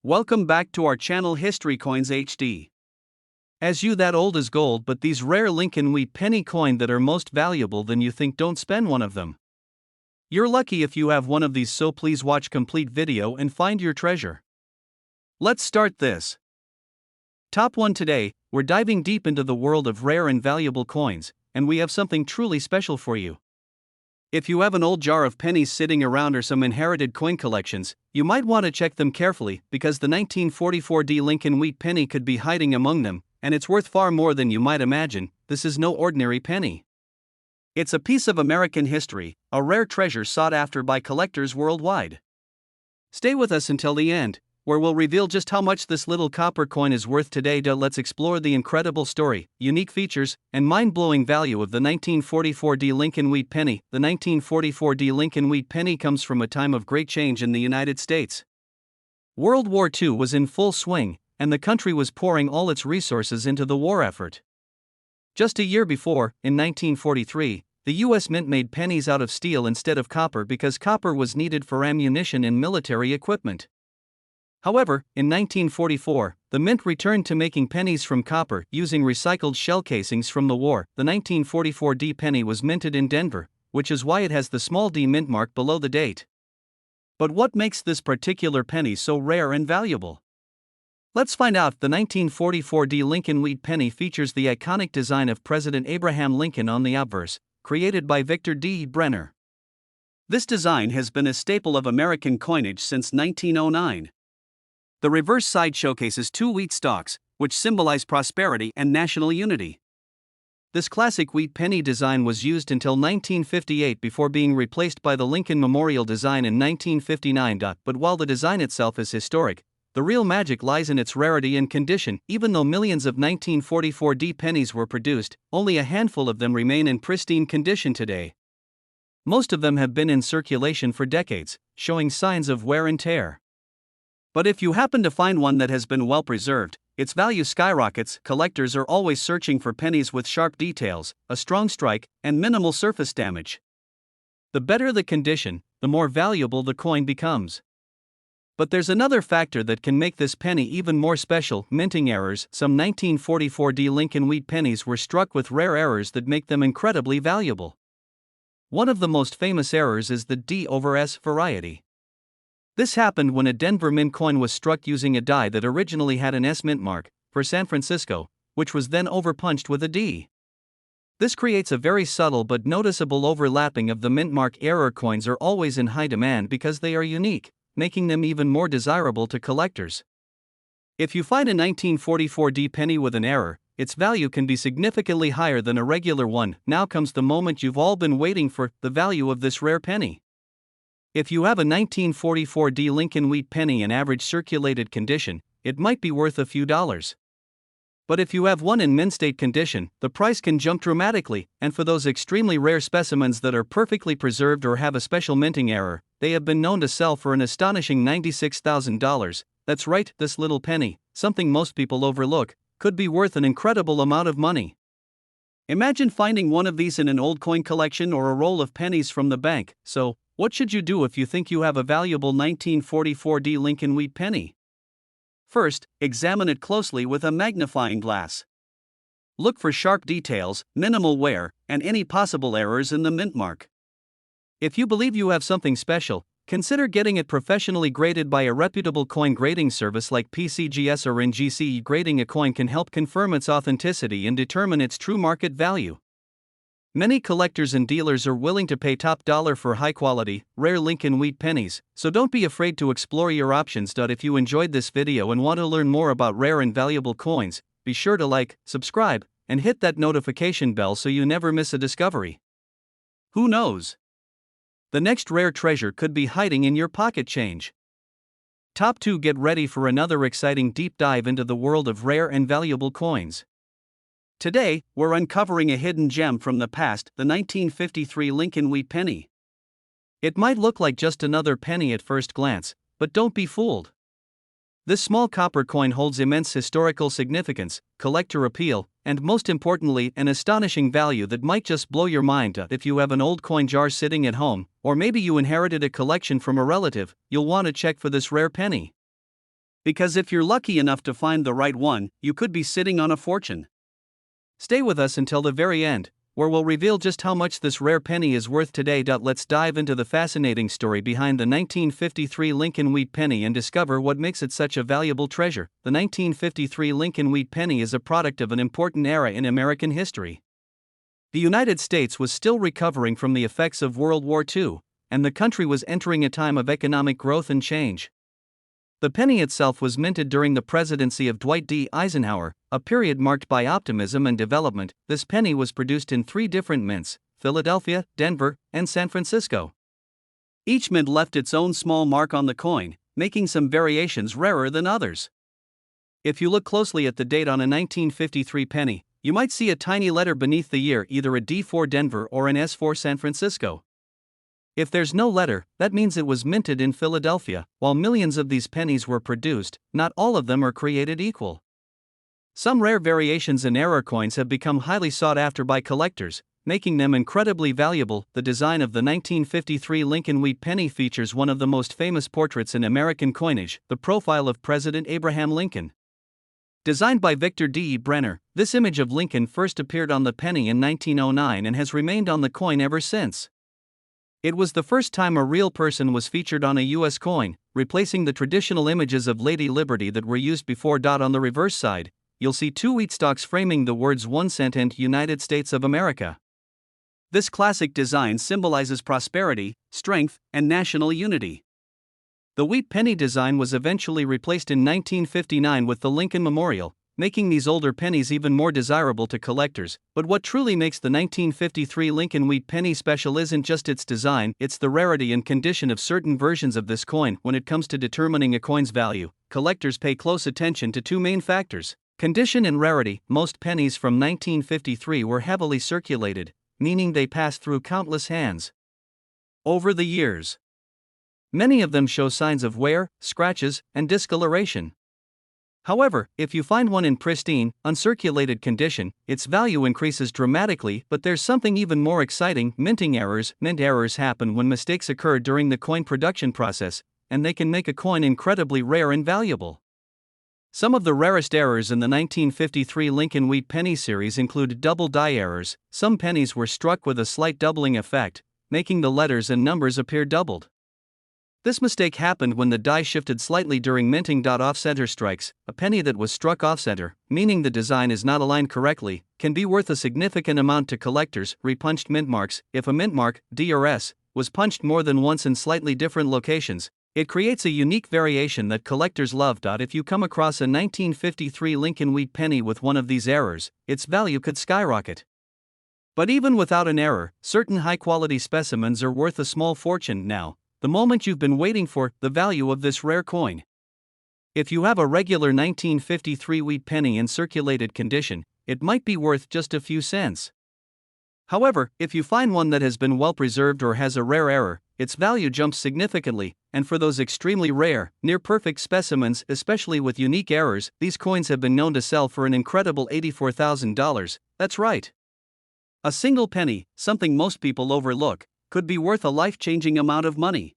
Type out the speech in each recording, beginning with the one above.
Welcome back to our channel History Coins HD. As you that old is gold, but these rare Lincoln wheat penny coin that are most valuable than you think, don't spend one of them. You're lucky if you have one of these, so please watch complete video and find your treasure. Let's start this. Top 1 today, we're diving deep into the world of rare and valuable coins, and we have something truly special for you. If you have an old jar of pennies sitting around or some inherited coin collections, you might want to check them carefully, because the 1944 Lincoln wheat penny could be hiding among them, and it's worth far more than you might imagine. This is no ordinary penny. It's a piece of American history, a rare treasure sought after by collectors worldwide. Stay with us until the end, where we'll reveal just how much this little copper coin is worth today. Let's explore the incredible story, unique features, and mind-blowing value of the 1944 Lincoln wheat penny. The 1944 Lincoln wheat penny comes from a time of great change in the United States. World War II was in full swing, and the country was pouring all its resources into the war effort. Just a year before, in 1943, the U.S. Mint made pennies out of steel instead of copper because copper was needed for ammunition and military equipment. However, in 1944, the Mint returned to making pennies from copper using recycled shell casings from the war. The 1944 D penny was minted in Denver, which is why it has the small d mint mark below the date. But what makes this particular penny so rare and valuable? Let's find out. The 1944 D Lincoln wheat penny features the iconic design of President Abraham Lincoln on the obverse, created by Victor D. Brenner. This design has been a staple of American coinage since 1909. The reverse side showcases two wheat stalks, which symbolize prosperity and national unity. This classic wheat penny design was used until 1958 before being replaced by the Lincoln Memorial design in 1959. But while the design itself is historic, the real magic lies in its rarity and condition. Even though millions of 1944 D pennies were produced, only a handful of them remain in pristine condition today. Most of them have been in circulation for decades, showing signs of wear and tear. But if you happen to find one that has been well preserved, its value skyrockets. Collectors are always searching for pennies with sharp details, a strong strike, and minimal surface damage. The better the condition, the more valuable the coin becomes. But there's another factor that can make this penny even more special: minting errors. Some 1944 D Lincoln wheat pennies were struck with rare errors that make them incredibly valuable. One of the most famous errors is the D/S variety. This happened when a Denver Mint coin was struck using a die that originally had an S mint mark, for San Francisco, which was then overpunched with a D. This creates a very subtle but noticeable overlapping of the mint mark. Error coins are always in high demand because they are unique, making them even more desirable to collectors. If you find a 1944 D penny with an error, its value can be significantly higher than a regular one. Now comes the moment you've all been waiting for: the value of this rare penny. If you have a 1944 D Lincoln wheat penny in average circulated condition, it might be worth a few dollars. But if you have one in mint state condition, the price can jump dramatically, and for those extremely rare specimens that are perfectly preserved or have a special minting error, they have been known to sell for an astonishing $96,000. That's right, this little penny, something most people overlook, could be worth an incredible amount of money. Imagine finding one of these in an old coin collection or a roll of pennies from the bank. So, what should you do if you think you have a valuable 1944 D Lincoln wheat penny? First, examine it closely with a magnifying glass. Look for sharp details, minimal wear, and any possible errors in the mint mark. If you believe you have something special, consider getting it professionally graded by a reputable coin grading service like PCGS or NGC. Grading a coin can help confirm its authenticity and determine its true market value. Many collectors and dealers are willing to pay top dollar for high-quality, rare Lincoln wheat pennies, so don't be afraid to explore your options. If you enjoyed this video and want to learn more about rare and valuable coins, be sure to like, subscribe, and hit that notification bell so you never miss a discovery. Who knows? The next rare treasure could be hiding in your pocket change. Top 2. Get ready for another exciting deep dive into the world of rare and valuable coins. Today, we're uncovering a hidden gem from the past: the 1953 Lincoln wheat penny. It might look like just another penny at first glance, but don't be fooled. This small copper coin holds immense historical significance, collector appeal, and most importantly, an astonishing value that might just blow your mind. If you have an old coin jar sitting at home, or maybe you inherited a collection from a relative, you'll want to check for this rare penny. Because if you're lucky enough to find the right one, you could be sitting on a fortune. Stay with us until the very end, where we'll reveal just how much this rare penny is worth today. Let's dive into the fascinating story behind the 1953 Lincoln Wheat penny and discover what makes it such a valuable treasure. The 1953 Lincoln Wheat penny is a product of an important era in American history. The United States was still recovering from the effects of World War II, and the country was entering a time of economic growth and change. The penny itself was minted during the presidency of Dwight D. Eisenhower, a period marked by optimism and development. This penny was produced in 3 different mints: Philadelphia, Denver, and San Francisco. Each mint left its own small mark on the coin, making some variations rarer than others. If you look closely at the date on a 1953 penny, you might see a tiny letter beneath the year, either a D for Denver or an S for San Francisco. If there's no letter, that means it was minted in Philadelphia. While millions of these pennies were produced, not all of them are created equal. Some rare variations in error coins have become highly sought after by collectors, making them incredibly valuable. The design of the 1953 Lincoln Wheat penny features one of the most famous portraits in American coinage, the profile of President Abraham Lincoln. Designed by Victor D. Brenner, this image of Lincoln first appeared on the penny in 1909 and has remained on the coin ever since. It was the first time a real person was featured on a U.S. coin, replacing the traditional images of Lady Liberty that were used before. On the reverse side, you'll see 2 wheat stalks framing the words 1 cent and United States of America. This classic design symbolizes prosperity, strength, and national unity. The wheat penny design was eventually replaced in 1959 with the Lincoln Memorial, making these older pennies even more desirable to collectors. But what truly makes the 1953 Lincoln Wheat penny special isn't just its design, it's the rarity and condition of certain versions of this coin. When it comes to determining a coin's value, collectors pay close attention to 2 main factors: condition and rarity. Most pennies from 1953 were heavily circulated, meaning they passed through countless hands over the years. Many of them show signs of wear, scratches, and discoloration. However, if you find one in pristine, uncirculated condition, its value increases dramatically. But there's something even more exciting: minting errors. Mint errors happen when mistakes occur during the coin production process, and they can make a coin incredibly rare and valuable. Some of the rarest errors in the 1953 Lincoln Wheat penny series include double die errors. Some pennies were struck with a slight doubling effect, making the letters and numbers appear doubled. This mistake happened when the die shifted slightly during minting. Off-center strikes. A penny that was struck off-center, meaning the design is not aligned correctly, can be worth a significant amount to collectors. Repunched mint marks. If a mint mark, D or S, was punched more than once in slightly different locations, it creates a unique variation that collectors love. If you come across a 1953 Lincoln Wheat penny with one of these errors, its value could skyrocket. But even without an error, certain high-quality specimens are worth a small fortune. Now, the moment you've been waiting for: the value of this rare coin. If you have a regular 1953 wheat penny in circulated condition, it might be worth just a few cents. However, if you find one that has been well preserved or has a rare error, its value jumps significantly. And for those extremely rare, near-perfect specimens, especially with unique errors, these coins have been known to sell for an incredible $84,000. That's right. A single penny, something most people overlook, could be worth a life-changing amount of money.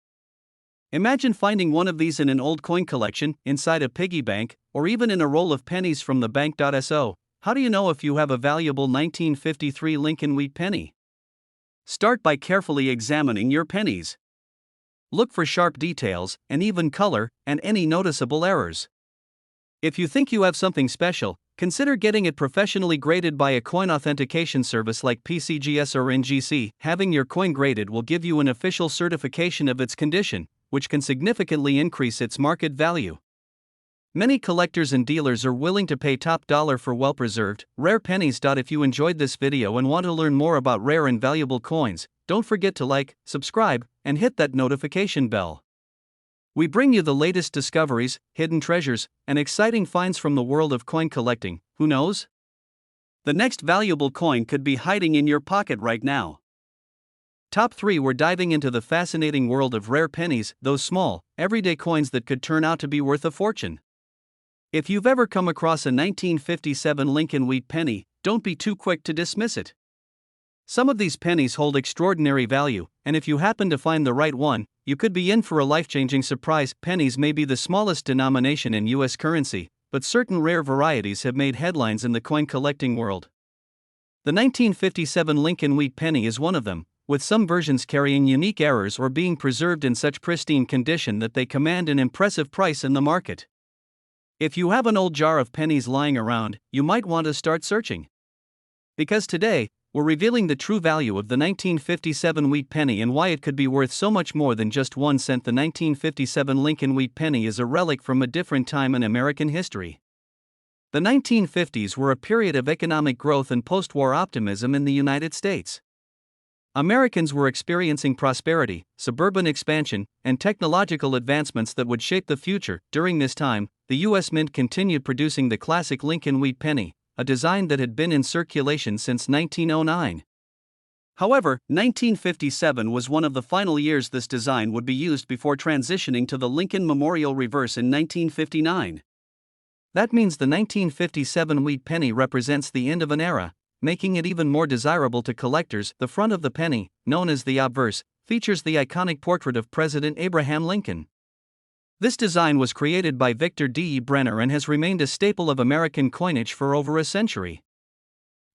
Imagine finding one of these in an old coin collection, inside a piggy bank, or even in a roll of pennies from the bank. So, how do you know if you have a valuable 1953 Lincoln Wheat penny? Start by carefully examining your pennies. Look for sharp details, an even color, and any noticeable errors. If you think you have something special, consider getting it professionally graded by a coin authentication service like PCGS or NGC. Having your coin graded will give you an official certification of its condition, which can significantly increase its market value. Many collectors and dealers are willing to pay top dollar for well-preserved, rare pennies. If you enjoyed this video and want to learn more about rare and valuable coins, don't forget to like, subscribe, and hit that notification bell. We bring you the latest discoveries, hidden treasures, and exciting finds from the world of coin collecting. Who knows? The next valuable coin could be hiding in your pocket right now. Top 3. We're diving into the fascinating world of rare pennies, those small, everyday coins that could turn out to be worth a fortune. If you've ever come across a 1957 Lincoln Wheat penny, don't be too quick to dismiss it. Some of these pennies hold extraordinary value, and if you happen to find the right one, you could be in for a life-changing surprise. Pennies may be the smallest denomination in US currency, but certain rare varieties have made headlines in the coin collecting world. The 1957 Lincoln Wheat penny is one of them, with some versions carrying unique errors or being preserved in such pristine condition that they command an impressive price in the market. If you have an old jar of pennies lying around, you might want to start searching. Because today, we're revealing the true value of the 1957 wheat penny and why it could be worth so much more than just 1 cent. The 1957 Lincoln Wheat penny is a relic from a different time in American history. The 1950s were a period of economic growth and post-war optimism in the United States. Americans were experiencing prosperity, suburban expansion, and technological advancements that would shape the future. During this time, the U.S. Mint continued producing the classic Lincoln Wheat penny, a design that had been in circulation since 1909. However, 1957 was one of the final years this design would be used before transitioning to the Lincoln Memorial Reverse in 1959. That means the 1957 wheat penny represents the end of an era, making it even more desirable to collectors. The front of the penny, known as the obverse, features the iconic portrait of President Abraham Lincoln. This design was created by Victor D. Brenner and has remained a staple of American coinage for over a century.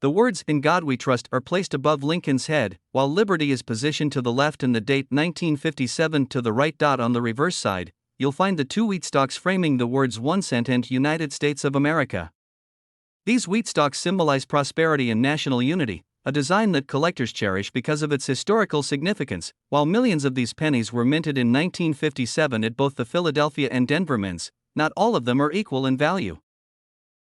The words "In God We Trust" are placed above Lincoln's head, while liberty is positioned to the left and the date 1957 to the right. On the reverse side, you'll find the two wheat stalks framing the words 1 cent and United States of America. These wheat stalks symbolize prosperity and national unity, a design that collectors cherish because of its historical significance. While millions of these pennies were minted in 1957 at both the Philadelphia and Denver mints, not all of them are equal in value.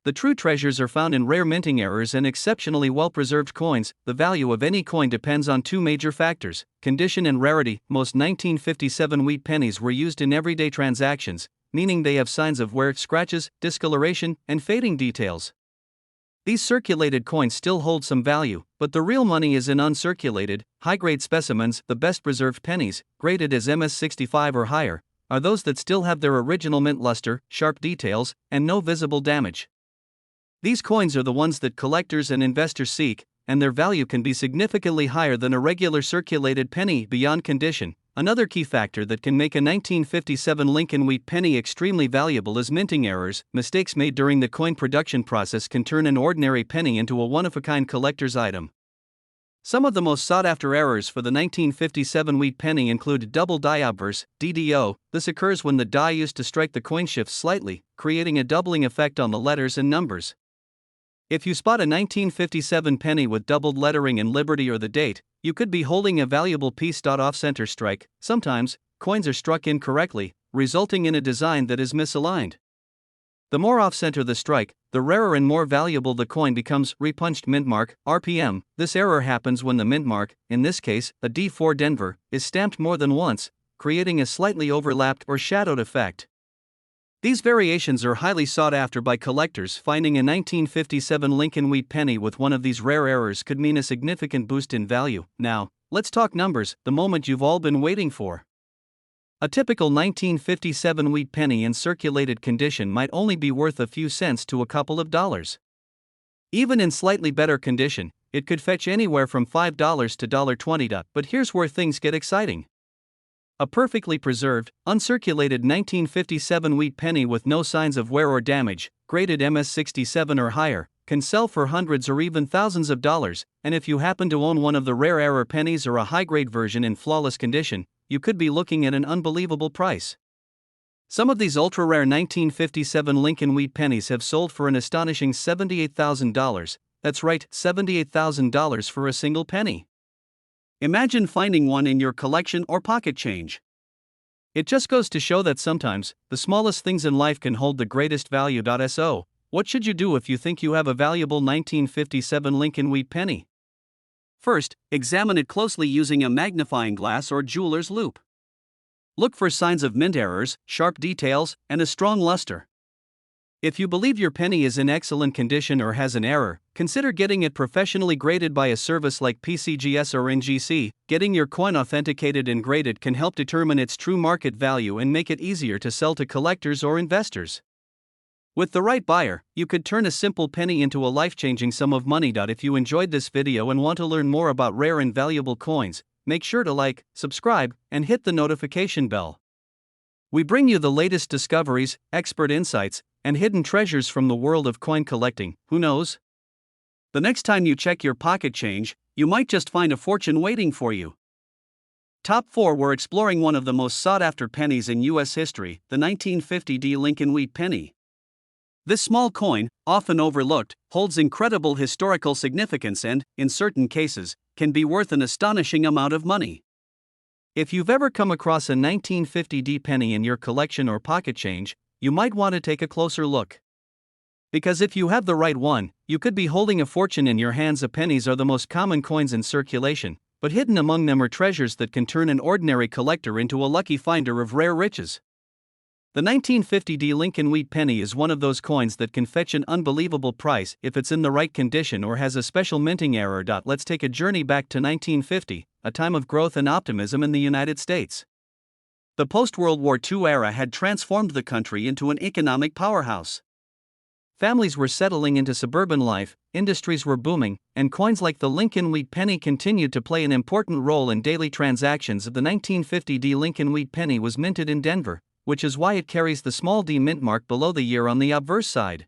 The true treasures are found in rare minting errors and exceptionally well-preserved coins. The value of any coin depends on two major factors: condition and rarity. Most 1957 wheat pennies were used in everyday transactions, meaning they have signs of wear, scratches, discoloration, and fading details. These circulated coins still hold some value, but the real money is in uncirculated, high-grade specimens. The best-preserved pennies, graded as MS65 or higher, are those that still have their original mint luster, sharp details, and no visible damage. These coins are the ones that collectors and investors seek, and their value can be significantly higher than a regular circulated penny. Beyond condition, another key factor that can make a 1957 Lincoln Wheat penny extremely valuable is minting errors. Mistakes made during the coin production process can turn an ordinary penny into a one-of-a-kind collector's item. Some of the most sought-after errors for the 1957 wheat penny include double die obverse, DDO. This occurs when the die used to strike the coin shifts slightly, creating a doubling effect on the letters and numbers. If you spot a 1957 penny with doubled lettering and Liberty or the date, you could be holding a valuable piece. Off-center strike. Sometimes, coins are struck incorrectly, resulting in a design that is misaligned. The more off-center the strike, the rarer and more valuable the coin becomes. Repunched mint mark, RPM. This error happens when the mint mark, in this case, a D4 Denver, is stamped more than once, creating a slightly overlapped or shadowed effect. These variations are highly sought after by collectors. Finding a 1957 Lincoln Wheat penny with one of these rare errors could mean a significant boost in value. Now, let's talk numbers, the moment you've all been waiting for. A typical 1957 wheat penny in circulated condition might only be worth a few cents to a couple of dollars. Even in slightly better condition, it could fetch anywhere from $5 to $1.20. But here's where things get exciting. A perfectly preserved, uncirculated 1957 wheat penny with no signs of wear or damage, graded MS67 or higher, can sell for hundreds or even thousands of dollars, and if you happen to own one of the rare error pennies or a high-grade version in flawless condition, you could be looking at an unbelievable price. Some of these ultra-rare 1957 Lincoln Wheat pennies have sold for an astonishing $78,000, that's right, $78,000 for a single penny. Imagine finding one in your collection or pocket change. It just goes to show that sometimes, the smallest things in life can hold the greatest value. So, what should you do if you think you have a valuable 1957 Lincoln Wheat penny? First, examine it closely using a magnifying glass or jeweler's loupe. Look for signs of mint errors, sharp details, and a strong luster. If you believe your penny is in excellent condition or has an error, consider getting it professionally graded by a service like PCGS or NGC. Getting your coin authenticated and graded can help determine its true market value and make it easier to sell to collectors or investors. With the right buyer, you could turn a simple penny into a life-changing sum of money. If you enjoyed this video and want to learn more about rare and valuable coins, make sure to like, subscribe, and hit the notification bell. We bring you the latest discoveries, expert insights, and hidden treasures from the world of coin collecting. Who knows? The next time you check your pocket change, you might just find a fortune waiting for you. Top 4. We're exploring one of the most sought-after pennies in U.S. history, the 1950 D. Lincoln Wheat Penny. This small coin, often overlooked, holds incredible historical significance and, in certain cases, can be worth an astonishing amount of money. If you've ever come across a 1950 D penny in your collection or pocket change, you might want to take a closer look. Because if you have the right one, you could be holding a fortune in your hands. Pennies are the most common coins in circulation, but hidden among them are treasures that can turn an ordinary collector into a lucky finder of rare riches. The 1950 D Lincoln Wheat Penny is one of those coins that can fetch an unbelievable price if it's in the right condition or has a special minting error. Let's take a journey back to 1950, a time of growth and optimism in the United States. The post-World War II era had transformed the country into an economic powerhouse. Families were settling into suburban life, industries were booming, and coins like the Lincoln Wheat Penny continued to play an important role in daily transactions. The 1950 D Lincoln Wheat Penny was minted in Denver, which is why it carries the small d mint mark below the year on the obverse side.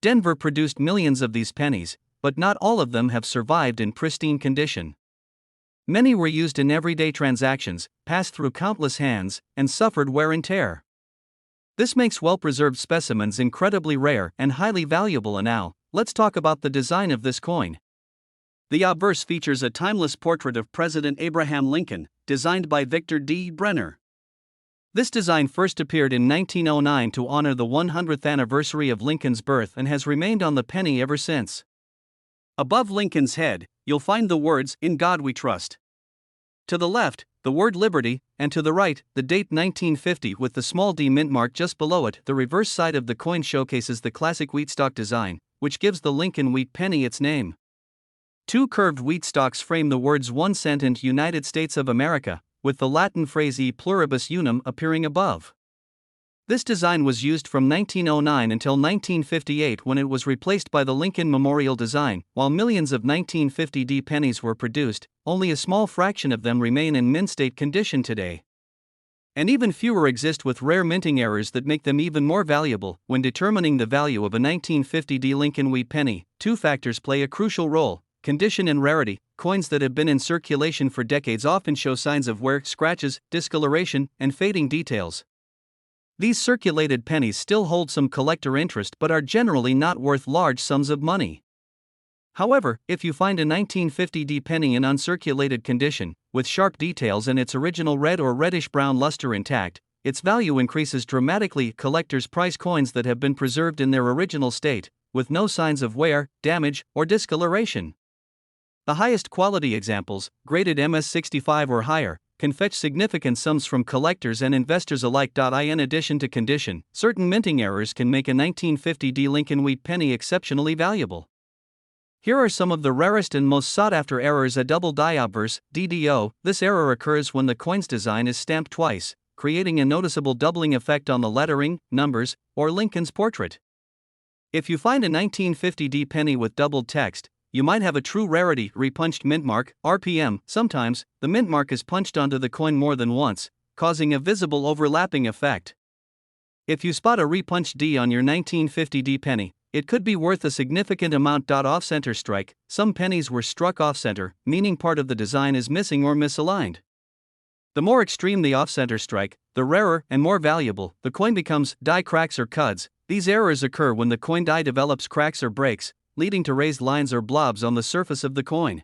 Denver produced millions of these pennies, but not all of them have survived in pristine condition. Many were used in everyday transactions, passed through countless hands, and suffered wear and tear. This makes well-preserved specimens incredibly rare and highly valuable. And now, let's talk about the design of this coin. The obverse features a timeless portrait of President Abraham Lincoln, designed by Victor D. Brenner. This design first appeared in 1909 to honor the 100th anniversary of Lincoln's birth and has remained on the penny ever since. Above Lincoln's head, you'll find the words, "In God We Trust." To the left, the word "Liberty," and to the right, the date 1950 with the small d mint mark just below it. The reverse side of the coin showcases the classic wheat stalk design, which gives the Lincoln Wheat Penny its name. Two curved wheat stalks frame the words 1 cent and United States of America, with the Latin phrase E pluribus unum appearing above. This design was used from 1909 until 1958 when it was replaced by the Lincoln Memorial design. While millions of 1950 D pennies were produced, only a small fraction of them remain in mint state condition today. And even fewer exist with rare minting errors that make them even more valuable. When determining the value of a 1950 D Lincoln Wheat Penny, two factors play a crucial role: condition and rarity. Coins that have been in circulation for decades often show signs of wear, scratches, discoloration, and fading details. These circulated pennies still hold some collector interest but are generally not worth large sums of money. However, if you find a 1950 D penny in uncirculated condition, with sharp details and its original red or reddish-brown luster intact, its value increases dramatically. Collectors prize coins that have been preserved in their original state, with no signs of wear, damage, or discoloration. The highest quality examples, graded MS-65 or higher, can fetch significant sums from collectors and investors alike. In addition to condition, certain minting errors can make a 1950 D Lincoln Wheat Penny exceptionally valuable. Here are some of the rarest and most sought-after errors. A double die obverse, DDO. This error occurs when the coin's design is stamped twice, creating a noticeable doubling effect on the lettering, numbers, or Lincoln's portrait. If you find a 1950 D penny with doubled text, you might have a true rarity. Repunched mint mark, RPM. Sometimes, the mint mark is punched onto the coin more than once, causing a visible overlapping effect. If you spot a repunched D on your 1950 D penny, it could be worth a significant amount. Off-center strike. Some pennies were struck off-center, meaning part of the design is missing or misaligned. The more extreme the off-center strike, the rarer and more valuable the coin becomes. Die cracks or cuds. These errors occur when the coin die develops cracks or breaks, leading to raised lines or blobs on the surface of the coin.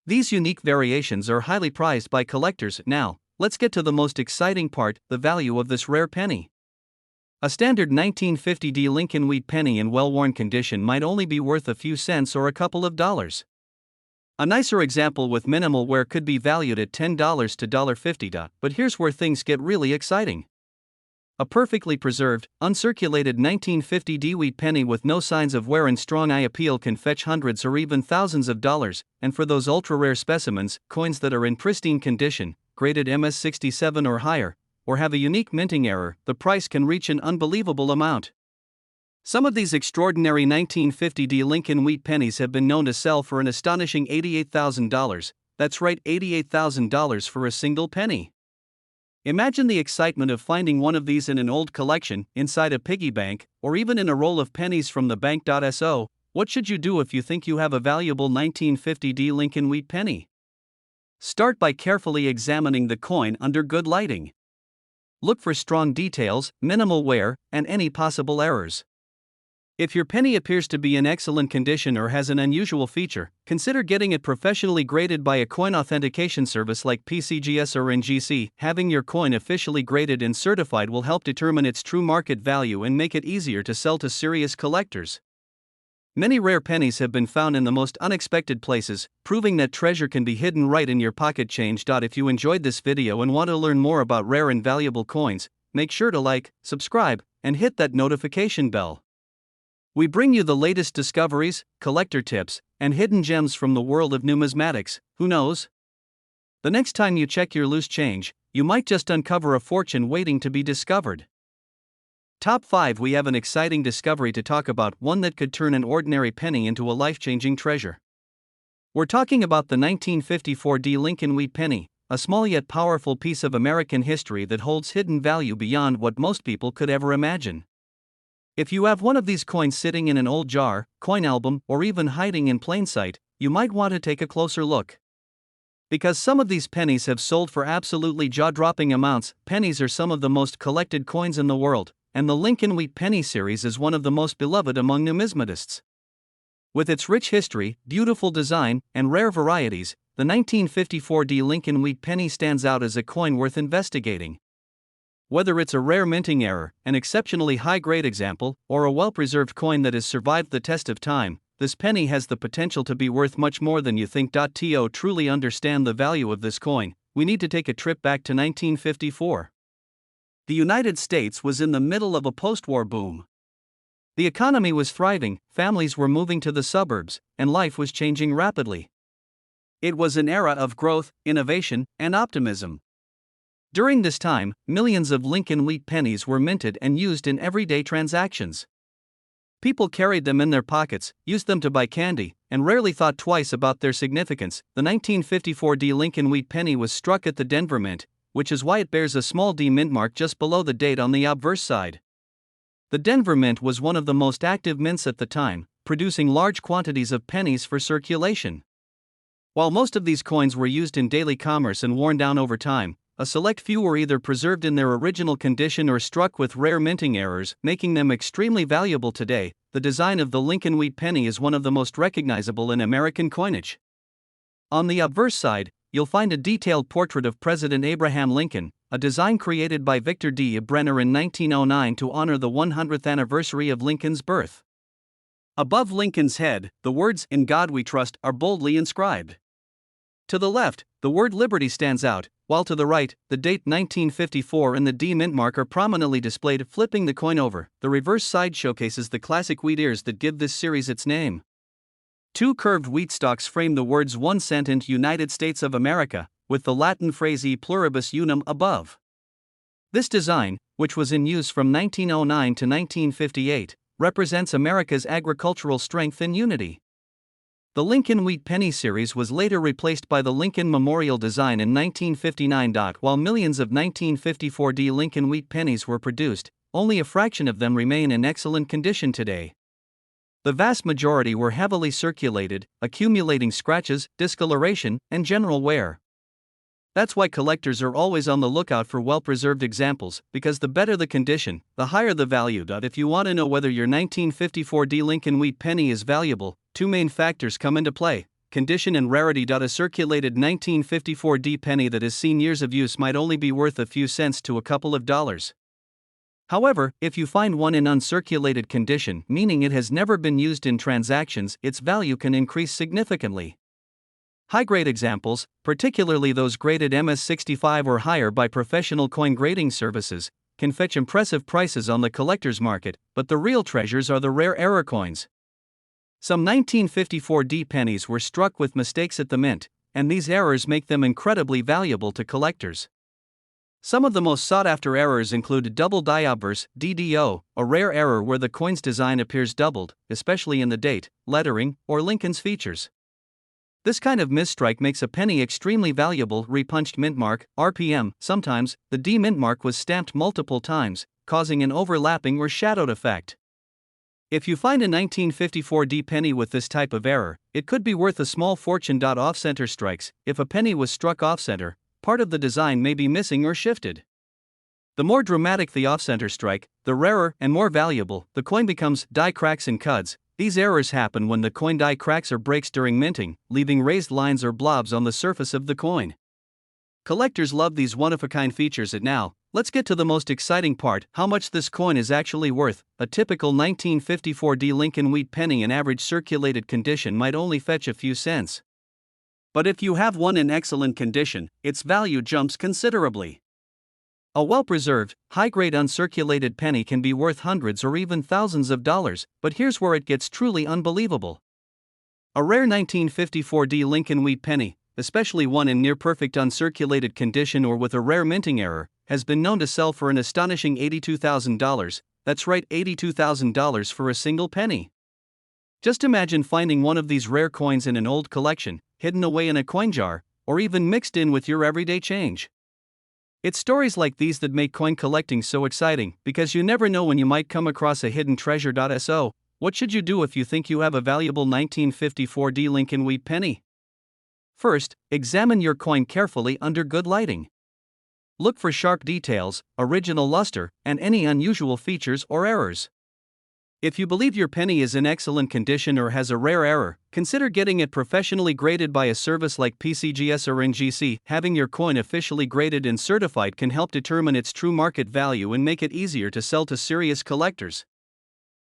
These unique variations are highly prized by collectors. Now, let's get to the most exciting part: the value of this rare penny. A standard 1950 D Lincoln Wheat Penny in well-worn condition might only be worth a few cents or a couple of dollars. A nicer example with minimal wear could be valued at $10 to $50. But here's where things get really exciting. A perfectly preserved, uncirculated 1950 D wheat penny with no signs of wear and strong eye appeal can fetch hundreds or even thousands of dollars, and for those ultra-rare specimens, coins that are in pristine condition, graded MS-67 or higher, or have a unique minting error, the price can reach an unbelievable amount. Some of these extraordinary 1950 D Lincoln Wheat pennies have been known to sell for an astonishing $88,000. That's right, $88,000 for a single penny. Imagine the excitement of finding one of these in an old collection, inside a piggy bank, or even in a roll of pennies from the bank.so. What should you do if you think you have a valuable 1950 Lincoln wheat penny? Start by carefully examining the coin under good lighting. Look for strong details, minimal wear, and any possible errors. If your penny appears to be in excellent condition or has an unusual feature, consider getting it professionally graded by a coin authentication service like PCGS or NGC. Having your coin officially graded and certified will help determine its true market value and make it easier to sell to serious collectors. Many rare pennies have been found in the most unexpected places, proving that treasure can be hidden right in your pocket change. If you enjoyed this video and want to learn more about rare and valuable coins, make sure to like, subscribe, and hit that notification bell. We bring you the latest discoveries, collector tips, and hidden gems from the world of numismatics. Who knows? The next time you check your loose change, you might just uncover a fortune waiting to be discovered. Top 5. We have an exciting discovery to talk about, one that could turn an ordinary penny into a life-changing treasure. We're talking about the 1954 Lincoln wheat penny, a small yet powerful piece of American history that holds hidden value beyond what most people could ever imagine. If you have one of these coins sitting in an old jar, coin album, or even hiding in plain sight, you might want to take a closer look. Because some of these pennies have sold for absolutely jaw-dropping amounts, pennies are some of the most collected coins in the world, and the Lincoln wheat penny series is one of the most beloved among numismatists. With its rich history, beautiful design, and rare varieties, the 1954 Lincoln wheat penny stands out as a coin worth investigating. Whether it's a rare minting error, an exceptionally high-grade example, or a well-preserved coin that has survived the test of time, this penny has the potential to be worth much more than you think. To truly understand the value of this coin, we need to take a trip back to 1954. The United States was in the middle of a post-war boom. The economy was thriving, families were moving to the suburbs, and life was changing rapidly. It was an era of growth, innovation, and optimism. During this time, millions of Lincoln wheat pennies were minted and used in everyday transactions. People carried them in their pockets, used them to buy candy, and rarely thought twice about their significance. The 1954 Lincoln wheat penny was struck at the Denver Mint, which is why it bears a small D mint mark just below the date on the obverse side. The Denver Mint was one of the most active mints at the time, producing large quantities of pennies for circulation. While most of these coins were used in daily commerce and worn down over time, a select few were either preserved in their original condition or struck with rare minting errors, making them extremely valuable today. The design of the Lincoln wheat penny is one of the most recognizable in American coinage. On the obverse side, you'll find a detailed portrait of President Abraham Lincoln, a design created by Victor D. Brenner in 1909 to honor the 100th anniversary of Lincoln's birth. Above Lincoln's head, the words, "In God We Trust," are boldly inscribed. To the left, the word Liberty stands out, while to the right, the date 1954 and the D mint mark are prominently displayed. Flipping the coin over, the reverse side showcases the classic wheat ears that give this series its name. Two curved wheat stalks frame the words 1 cent and United States of America, with the Latin phrase E pluribus unum above. This design, which was in use from 1909 to 1958, represents America's agricultural strength and unity. The Lincoln wheat penny series was later replaced by the Lincoln Memorial design in 1959. While millions of 1954 Lincoln wheat pennies were produced, only a fraction of them remain in excellent condition today. The vast majority were heavily circulated, accumulating scratches, discoloration, and general wear. That's why collectors are always on the lookout for well-preserved examples, because the better the condition, the higher the value. If you want to know whether your 1954 Lincoln wheat penny is valuable, two main factors come into play: condition and rarity. A circulated 1954 penny that has seen years of use might only be worth a few cents to a couple of dollars. However, if you find one in uncirculated condition, meaning it has never been used in transactions, its value can increase significantly. High-grade examples, particularly those graded MS65 or higher by professional coin grading services, can fetch impressive prices on the collector's market, but the real treasures are the rare error coins. Some 1954 pennies were struck with mistakes at the mint, and these errors make them incredibly valuable to collectors. Some of the most sought-after errors include double diobverse (DDO), a rare error where the coin's design appears doubled, especially in the date, lettering, or Lincoln's features. This kind of misstrike makes a penny extremely valuable. Repunched mint mark, RPM. Sometimes, the D mint mark was stamped multiple times, causing an overlapping or shadowed effect. If you find a 1954 D penny with this type of error, it could be worth a small fortune. Off-center strikes. If a penny was struck off-center, part of the design may be missing or shifted. The more dramatic the off-center strike, the rarer and more valuable the coin becomes. Die cracks and cuds. These errors happen when the coin die cracks or breaks during minting, leaving raised lines or blobs on the surface of the coin. Collectors love these one-of-a-kind features. Now, let's get to the most exciting part: how much this coin is actually worth. A typical 1954 D Lincoln wheat penny in average circulated condition might only fetch a few cents. But if you have one in excellent condition, its value jumps considerably. A well-preserved, high-grade uncirculated penny can be worth hundreds or even thousands of dollars, but here's where it gets truly unbelievable. A rare 1954 D Lincoln wheat penny, especially one in near-perfect uncirculated condition or with a rare minting error, has been known to sell for an astonishing $82,000. That's right, $82,000 for a single penny. Just imagine finding one of these rare coins in an old collection, hidden away in a coin jar, or even mixed in with your everyday change. It's stories like these that make coin collecting so exciting, because you never know when you might come across a hidden treasure. So, what should you do if you think you have a valuable 1954 D Lincoln wheat penny? First, examine your coin carefully under good lighting. Look for sharp details, original luster, and any unusual features or errors. If you believe your penny is in excellent condition or has a rare error, consider getting it professionally graded by a service like PCGS or NGC. Having your coin officially graded and certified can help determine its true market value and make it easier to sell to serious collectors.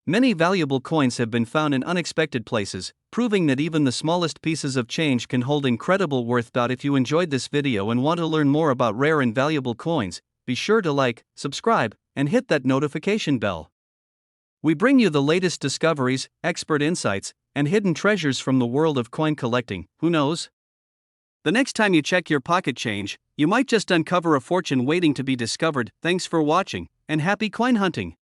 Many valuable coins have been found in unexpected places, proving that even the smallest pieces of change can hold incredible worth. If you enjoyed this video and want to learn more about rare and valuable coins, be sure to like, subscribe, and hit that notification bell. We bring you the latest discoveries, expert insights, and hidden treasures from the world of coin collecting. Who knows? The next time you check your pocket change, you might just uncover a fortune waiting to be discovered. Thanks for watching, and happy coin hunting!